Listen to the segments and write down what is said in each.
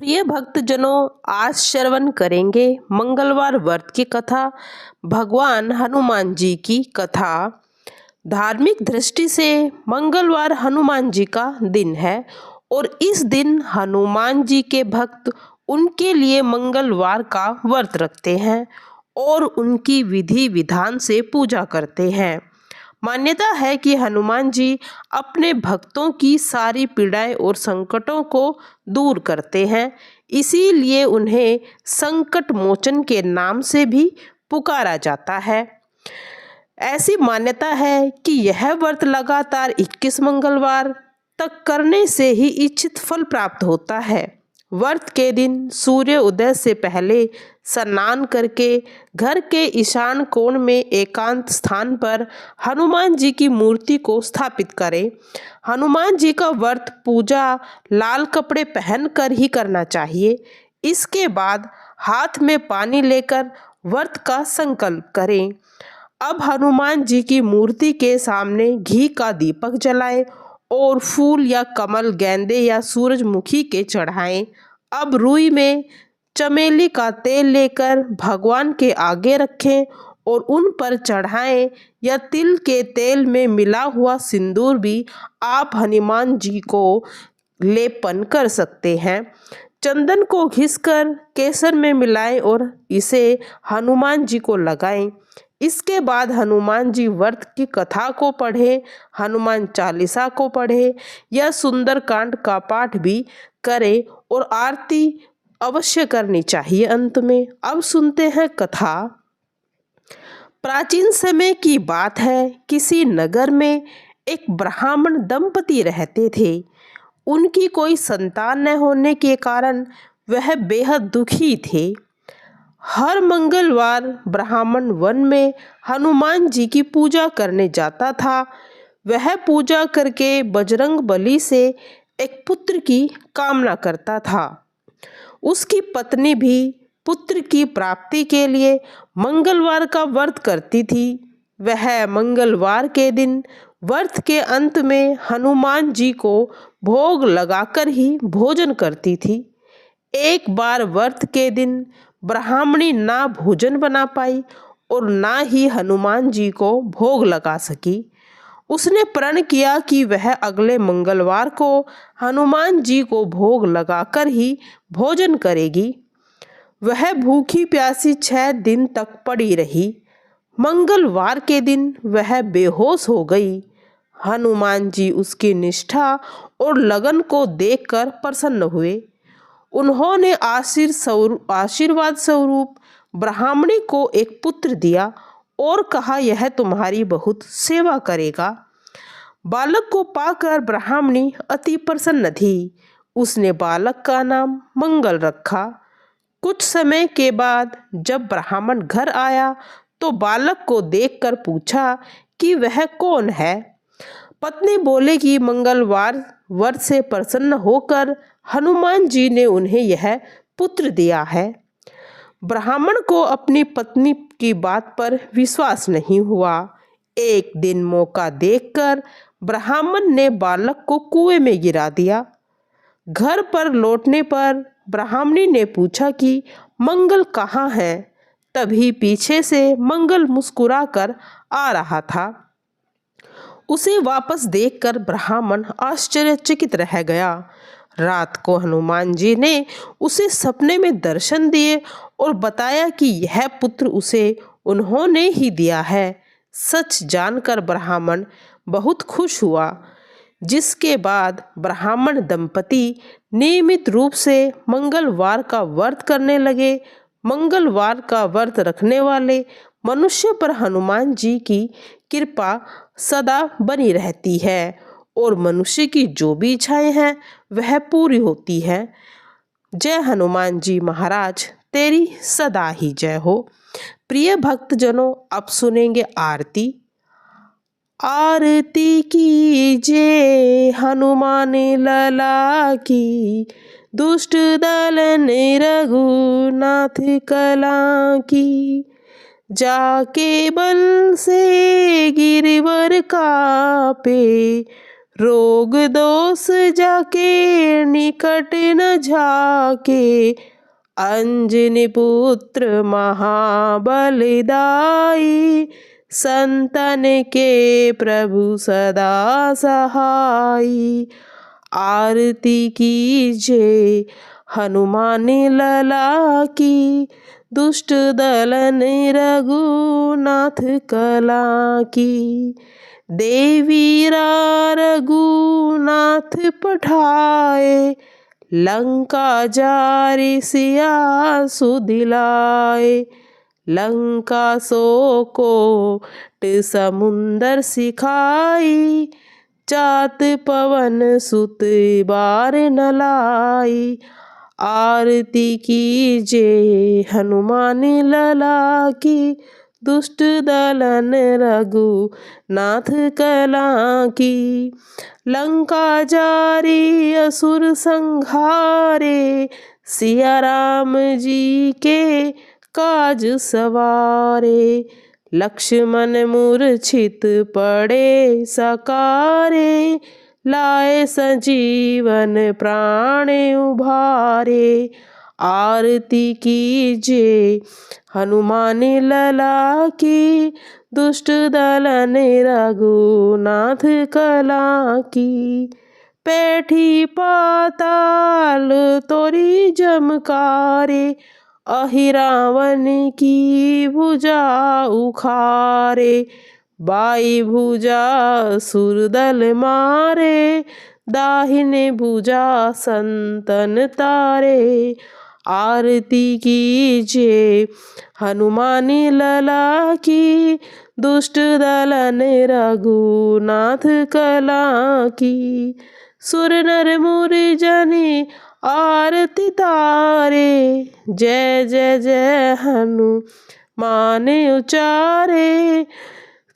प्रिय भक्तजनों, आज श्रवण करेंगे मंगलवार व्रत की कथा, भगवान हनुमान जी की कथा। धार्मिक दृष्टि से मंगलवार हनुमान जी का दिन है और इस दिन हनुमान जी के भक्त उनके लिए मंगलवार का व्रत रखते हैं और उनकी विधि विधान से पूजा करते हैं। मान्यता है कि हनुमान जी अपने भक्तों की सारी पीड़ाएं और संकटों को दूर करते हैं, इसीलिए उन्हें संकट मोचन के नाम से भी पुकारा जाता है। ऐसी मान्यता है कि यह व्रत लगातार 21 मंगलवार तक करने से ही इच्छित फल प्राप्त होता है। व्रत के दिन सूर्य उदय से पहले स्नान करके घर के ईशान कोण में एकांत स्थान पर हनुमान जी की मूर्ति को स्थापित करें। हनुमान जी का व्रत पूजा लाल कपड़े पहनकर ही करना चाहिए। इसके बाद हाथ में पानी लेकर व्रत का संकल्प करें। अब हनुमान जी की मूर्ति के सामने घी का दीपक जलाएं और फूल या कमल, गेंदे या सूरजमुखी के चढ़ाएं। अब रुई में चमेली का तेल लेकर भगवान के आगे रखें और उन पर चढ़ाएं, या तिल के तेल में मिला हुआ सिंदूर भी आप हनुमान जी को लेपन कर सकते हैं। चंदन को घिसकर केसर में मिलाएं और इसे हनुमान जी को लगाएं। इसके बाद हनुमान जी व्रत की कथा को पढ़ें, हनुमान चालीसा को पढ़ें या सुंदरकांड का पाठ भी करें और आरती अवश्य करनी चाहिए। अंत में अब सुनते हैं कथा। प्राचीन समय की बात है, किसी नगर में एक ब्राह्मण दंपति रहते थे। उनकी कोई संतान न होने के कारण वह बेहद दुखी थे। हर मंगलवार ब्राह्मण वन में हनुमान जी की पूजा करने जाता था। वह पूजा करके बजरंग बली से एक पुत्र की कामना करता था। उसकी पत्नी भी पुत्र की प्राप्ति के लिए मंगलवार का व्रत करती थी। वह मंगलवार के दिन व्रत के अंत में हनुमान जी को भोग लगाकर ही भोजन करती थी। एक बार व्रत के दिन ब्राह्मणी ना भोजन बना पाई और ना ही हनुमान जी को भोग लगा सकी। उसने प्रण किया कि वह अगले मंगलवार को हनुमान जी को भोग लगाकर ही भोजन करेगी। वह भूखी प्यासी 6 दिन तक पड़ी रही। मंगलवार के दिन वह बेहोश हो गई। हनुमान जी उसकी निष्ठा और लगन को देखकर प्रसन्न हुए। उन्होंने आशीर्वाद स्वरूप ब्राह्मणी को एक पुत्र दिया और कहा, यह तुम्हारी बहुत सेवा करेगा। बालक को पाकर ब्राह्मणी अति प्रसन्न थी। उसने बालक का नाम मंगल रखा। कुछ समय के बाद जब ब्राह्मण घर आया तो बालक को देखकर पूछा कि वह कौन है। पत्नी बोले कि मंगलवार व्रत से प्रसन्न होकर हनुमान जी ने उन्हें यह पुत्र दिया है। ब्राह्मण को अपनी पत्नी की बात पर विश्वास नहीं हुआ। एक दिन मौका देखकर ब्राह्मण ने बालक को कुएं में गिरा दिया। घर पर लौटने पर ब्राह्मणी ने पूछा कि मंगल कहाँ है। तभी पीछे से मंगल मुस्कुराकर आ रहा था। उसे वापस देखकर ब्राह्मण आश्चर्यचकित रह गया। रात को हनुमान जी ने उसे सपने में दर्शन दिए और बताया कि यह पुत्र उसे उन्होंने ही दिया है। सच जानकर ब्राह्मण बहुत खुश हुआ, जिसके बाद ब्राह्मण दंपति नियमित रूप से मंगलवार का व्रत करने लगे। मंगलवार का व्रत रखने वाले मनुष्य पर हनुमान जी की कृपा सदा बनी रहती है और मनुष्य की जो भी इच्छाएं हैं वह पूरी होती है। जय हनुमान जी महाराज, तेरी सदा ही जय हो। प्रिय भक्तजनों, अब सुनेंगे आरती। आरती कीजिए हनुमान लला की, दुष्ट दलन रघुनाथ कला की। जाके बल से गिरवर कापे, रोग दोष जाके निकट न झाके, अंजनी पुत्र महाबलदाई, संतन के प्रभु सदा सहाई। आरती कीजे हनुमान लला की, दुष्ट दलन रघुनाथ कला की। देवीरा रघुनाथ पठाए, लंका जारि सिया सुदिलाए। लंका सो कोट समुंदर सिखाई, जात पवन सुत बार न लाई। आरती कीजे हनुमान लला की, दुष्ट दलन रघुनाथ कला की। लंका जारी असुर संहारे, सिया राम जी के काज सवारे। लक्ष्मण मूर्छित पड़े सकारे, लाए संजीवन प्राण उभारे। आरती कीजे हनुमान लला की, दुष्ट दलन रघुनाथ कला की। पैठी पाताल तोरी जमकारे, अहि रावण की भुजा उखारे। बाई भुजा सुरदल मारे, दाहिने भुजा संतन तारे। आरती कीजे हनुमान लला की, दुष्ट दलन रघुनाथ कला की। सुर नर मुनि जनि आरती तारे, जय जय जय हनुमान उचारे।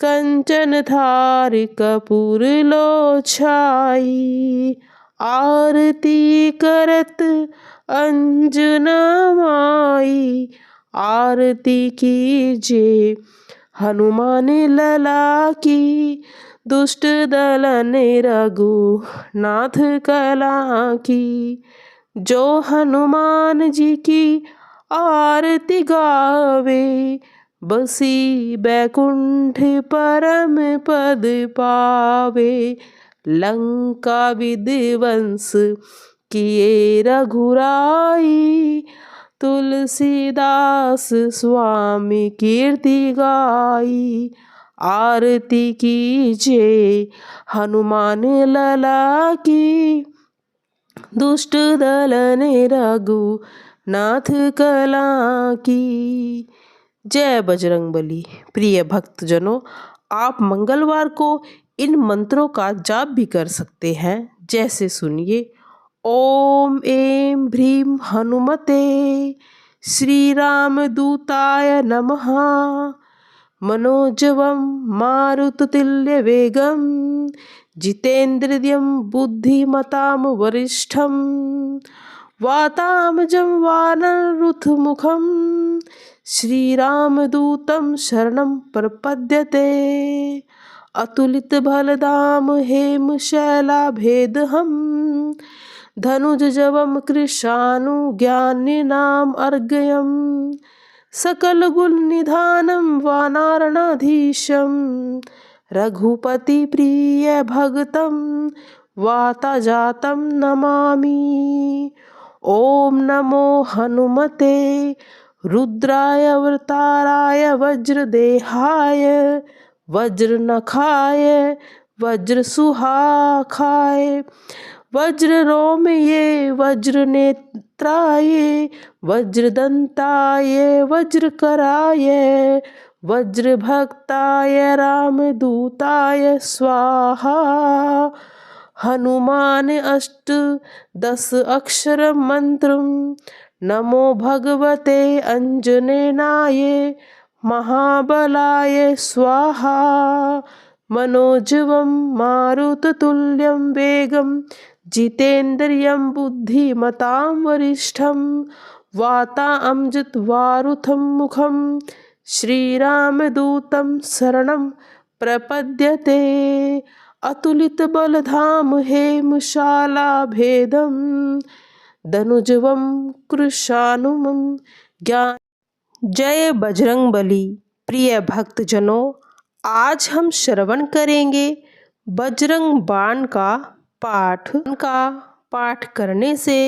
कंचन थार कपूर लो छाई, आरती करत अंजना माई। आरती कीजे हनुमान लला की, दुष्ट दलन रघुनाथ कला की। जो हनुमान जी की आरती गावे, बसी बैकुंठ परम पद पावे। लंका विध्वंस किए रघुराई, तुलसीदास स्वामी कीर्ति गाई। आरती कीजे हनुमान लला की, दुष्ट दलन रघुनाथ कला की। जय बजरंगबली। प्रिय भक्तजनों, आप मंगलवार को इन मंत्रों का जाप भी कर सकते हैं। जैसे सुनिए, ओम ऐं ह्रीं हनुमते श्री राम दूताय नमः। मनोजवं मारुततुल्यवेगं, जितेन्द्रियं बुद्धिमतां वरिष्ठं। वातामजं वानरयूथमुखं, श्रीरामदूतं शरणं प्रपद्यते। अतुलितबलधाम हेमशैलाभेदहं, धनुजवं कृशानुज्ञानिनाम् अर्गयं। सकलगुणनिधानं वानरणाधीशं, रघुपतिप्रियभक्तं वाताजातं नमामि। ओम नमो हनुमते रुद्राय अवताराय वज्रदेहाय, वज्रनखाय वज्रसुहाखाय, वज्ररोमये वज्रनेत्राय, वज्रदंताय वज्रकराय, वज्रभक्ताय रामदूताय स्वाहा। हनुमान अष्टदश अक्षर मंत्रम, नमो भगवते अंजनेयाय महाबलाय स्वाहा। मनोजवं मारुततुल्यं वेगं, जितेन्द्रियं बुद्धिमतां वरिष्ठं। वातामजं मुखं, श्रीरामदूतं शरणं प्रपद्यते। अतुलित बलधाम हेमशाला भेदम धनुजवम कृशानुमम ज्ञान। जय बजरंग बली। प्रिय भक्तजनों, आज हम श्रवण करेंगे बजरंग बाण का पाठ करने से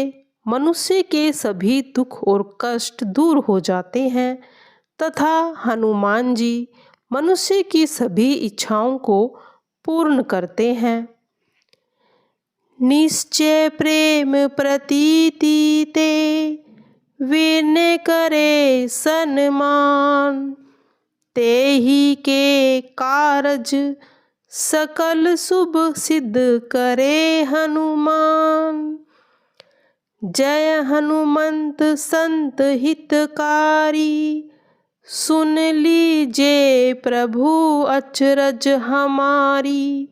मनुष्य के सभी दुख और कष्ट दूर हो जाते हैं तथा हनुमान जी मनुष्य की सभी इच्छाओं को पूर्ण करते हैं। निश्चय प्रेम प्रतीति ते विनय करे सन्मान, तेहि के कारज सकल शुभ सिद्ध करे हनुमान। जय हनुमंत संत हितकारी, सुन लीजिए प्रभु अचरज हमारी।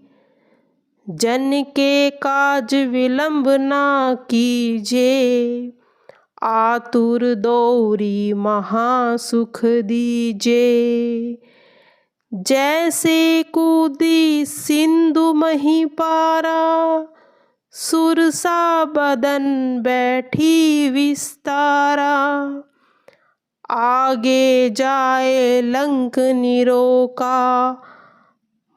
जन के काज विलंब ना कीजिए, आतुर दौरी महासुख दीजिए। जैसे कूदी सिंधु मही पारा, सुरसा बदन बैठी विस्तारा। आगे जाए लंक निरोका,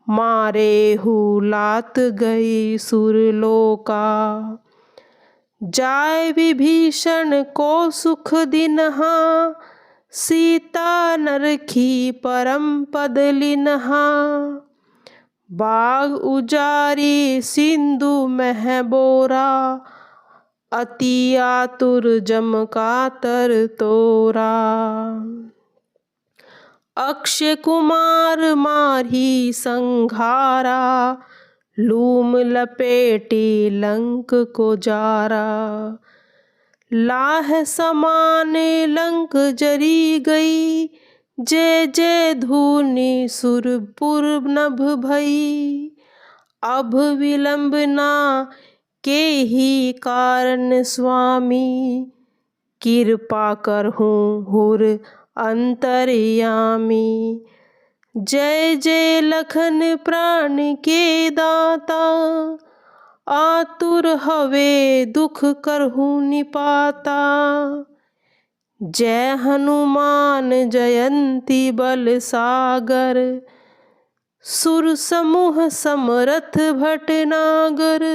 मारे हुलात गई सुरलोका। जाय विभीषण को सुख दिनहा, सीता नरखी परम पद लिन्हा। बाग उजारी सिंधु मह बोरा, अति आतुर जम का तर तोरा। अक्षय कुमार मारी संघारा, लूम लपेटी लंक को जारा। लाह समान लंक जरी गई, जय जय धूनि सुरपुर नभ भई। अब विलंब ना के ही कारण स्वामी, कृपा करहूँ हुर अंतर्यामी। जय जय लखन प्राण के दाता, आतुर हवे दुख करहूँ निपाता। जय हनुमान जयंती बल सागर, सुर समूह समरथ भटनागर।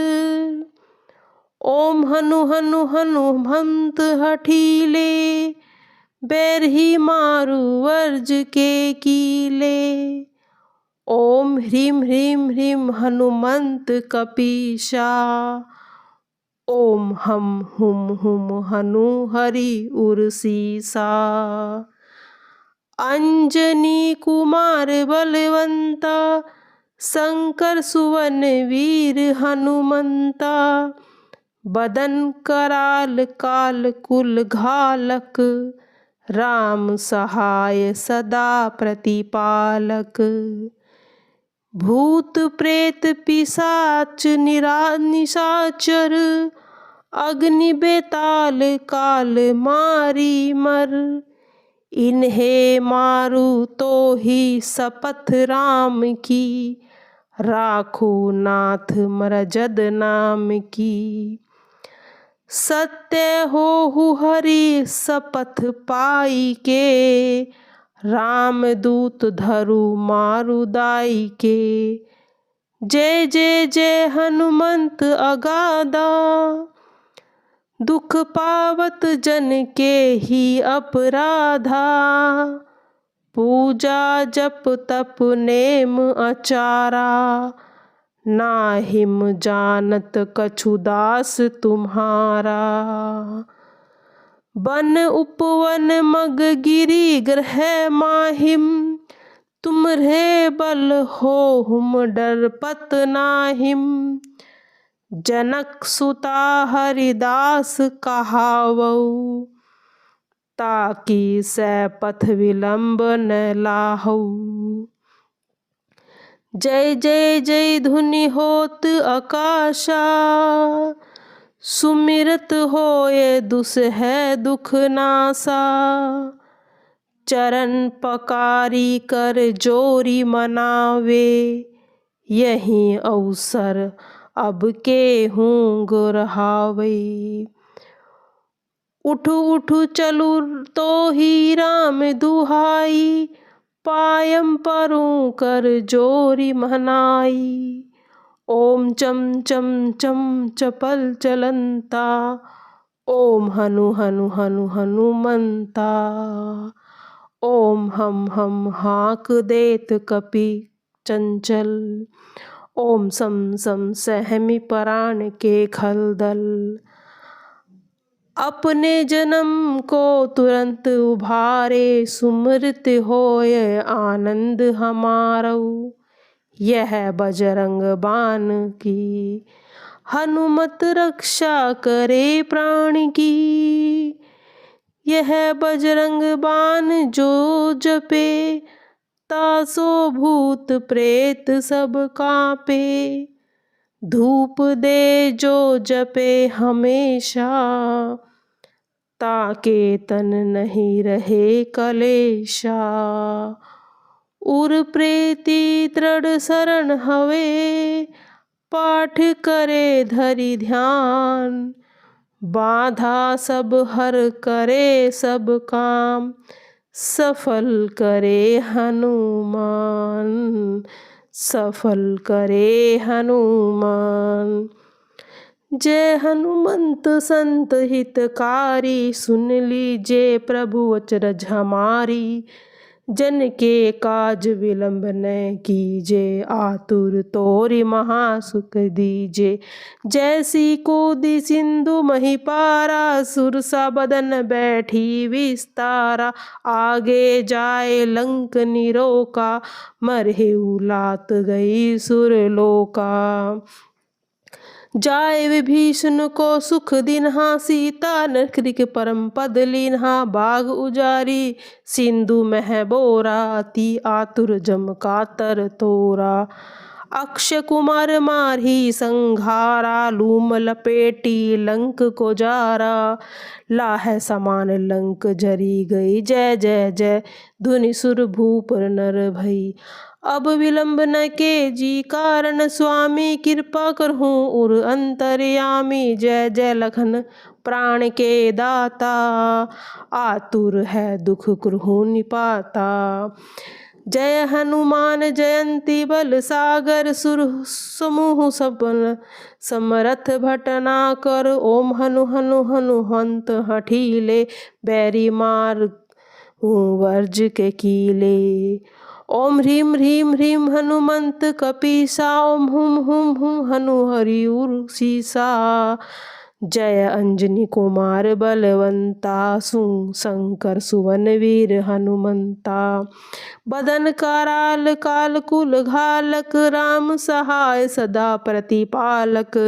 ओम हनु हनु हनुमंत हठीले, बैरही मारु वर्ज के कीले। ओम ह्रीं ह्रीं ह्रीं हनुमंत कपीसा, ओम हम हुम हुम हनु हरि उर्सीसा। अंजनी कुमार बलवंता, शंकर सुवन वीर हनुमंता। बदन कराल काल कुल घालक, राम सहाय सदा प्रतिपालक। भूत प्रेत पिशाच निशाचर, अग्नि बेताल काल मारी मर। इन्हें मारू तो ही शपथ राम की, राखू नाथ मरजद नाम की। सत्य होहु हरि शपथ पाई के, रामदूत धरु मारु दाई के। जय जय जय हनुमंत अगाधा, दुख पावत जन के ही अपराधा। पूजा जप तप नेम आचारा, नाहिम जानत कछु दास तुम्हारा। वन उपवन मग गिरि ग्रह माहिम, तुम्हरे बल होहुम डरपत नाहिम। जनक सुता हरिदास कहावऊ, ताकि सै पथ विलंब न लाहऊ। जय जय जय धुनि होत आकाशा, सुमिरत होय दुसह दुख नासा। चरण पकारी कर जोरी मनावे, यही अवसर अब के हूँ गुरहावै। उठ उठ चलू तो ही राम दुहाई, पायम परूं कर जोरी महनाई। ओम चम चम चम चपल चलंता, ओम हनु हनु हनु हनुमंता। ओम हम हाक देत कपि चंचल, ओम सम सम सहमि प्राण के खलदल। अपने जन्म को तुरंत उभारे, सुमृत होय आनंद हमारो। यह बजरंग बान की हनुमत रक्षा करे प्राण की। यह बजरंग बान जो जपे, तासो भूत प्रेत सब कांपे। धूप दे जो जपे हमेशा, ताके तन नहीं रहे कलेशा। उर प्रेती दृढ़ शरण हवे, पाठ करे धरि ध्यान। बाधा सब हर करे सब काम, सफल करे हनुमान, सफल करे हनुमान। जय हनुमंत संत हितकारी, सुन लीजे प्रभु अचरज हमारी। जन के काज विलंब न कीजे, आतुर तोरि महासुख दीजे। जैसी कूदी सिंधु मही पारा, सुरसा बदन बैठी विस्तारा। आगे जाए लंक निरोका, मरहु लात गई सुरलोका। जाए विभीषण को सुख दिन्हा, सीता नरक परम पद लीन्हा। बाग उजारी सिंधु मह बोरा, अति आतुर जम कातर तोरा। अक्षय कुमार मारही संघारा, लूम लपेटी लंक को जारा। लाह समान लंक जरी गई, जय जय जय धुनि सुर भूप नर भई। अब विलंब न के जी कारण, स्वामी कृपा करहूँ उर अंतर्यामी। जय जय लखन प्राण के दाता, आतुर है दुख करहूँ निपाता। जय हनुमान जयंती बल सागर, सुर समूह सपन समरथ भटना कर। ओम हनु हनु हनुमंत हठीले, बैरी मार वर्ज के कीले। ओम ह्रीम ह्रीम ह्रीम हनुमंत कपीसा, ओम हुम हुम हुम हनु हरि उर सीसा। जय अंजनी कुमार बलवंता, शंकर सुवन वीर हनुमंता। बदन कराल काल कुल घालक, राम सहाय सदा प्रतिपालक।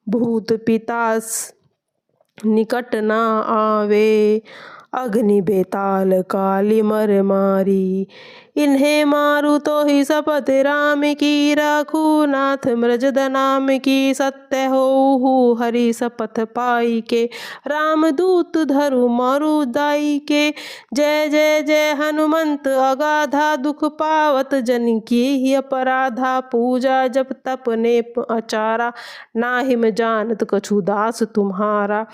भूत पिशाच निकट ना आवे, अग्नि बेताल काली मर मारी। इन्हें मारू तो ही शपथ राम की, राखू नाथ मृजद नाम की। सत्य हो हरि शपथ पाई के, राम दूत धरु मारू दाई के। जय जय जय हनुमंत अगाधा, दुख पावत जन की ही अपराधा। पूजा जप तप ने अचारा, नाहिम जानत कछु दास तुम्हारा।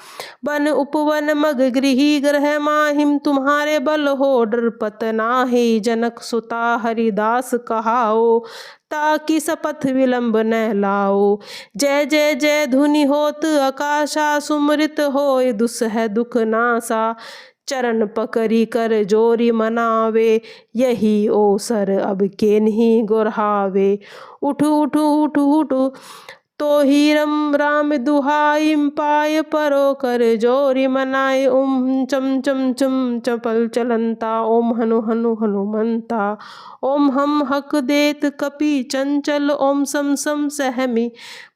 वन उपवन मग गृही ग्रह माहिम, तुम्हारे बल हो डरपत नाहि। जनक सुता हरिदास कहाओ, ताकि शपथ विलंब न लाओ। जय जय जय धुनि होत आकाशा, सुमृत होय दुसह दुख नासा। चरण पकड़ी कर जोरी मनावे, यही ओसर अब के नहीं गुरहावे। उठ उठ उठ उठ तो ही राम दुहाई, पाय परो कर जोरी मनाए। ओम चम चम चम चपल चलंता, ओम हनु हनु हनुमंता। ओम हम हक देत कपि चंचल, ओम सम सम सहमि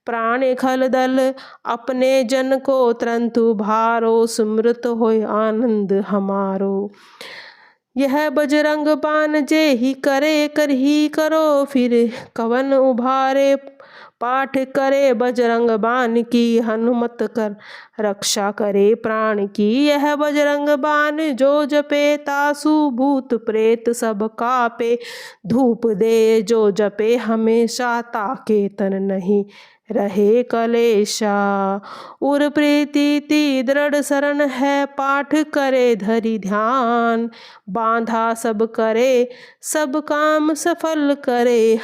प्राण खलदल। अपने जन को तुरंत उभारो, सुमृत होय आनंद हमारो। यह बजरंग बान जे ही करे कर ही करो, फिर कवन उभारे पाठ करे बजरंग बाण की, हनुमत कर रक्षा करे प्राण की। यह बजरंग बाण जो जपे, तासु भूत प्रेत सब कापे। धूप दे जो जपे हमेशा, ताके तन नहीं रहे कलेशा। उर प्रीति दृढ़ शरण है, पाठ करे धरि ध्यान। बांधा सब करे, सब काम सफल करे।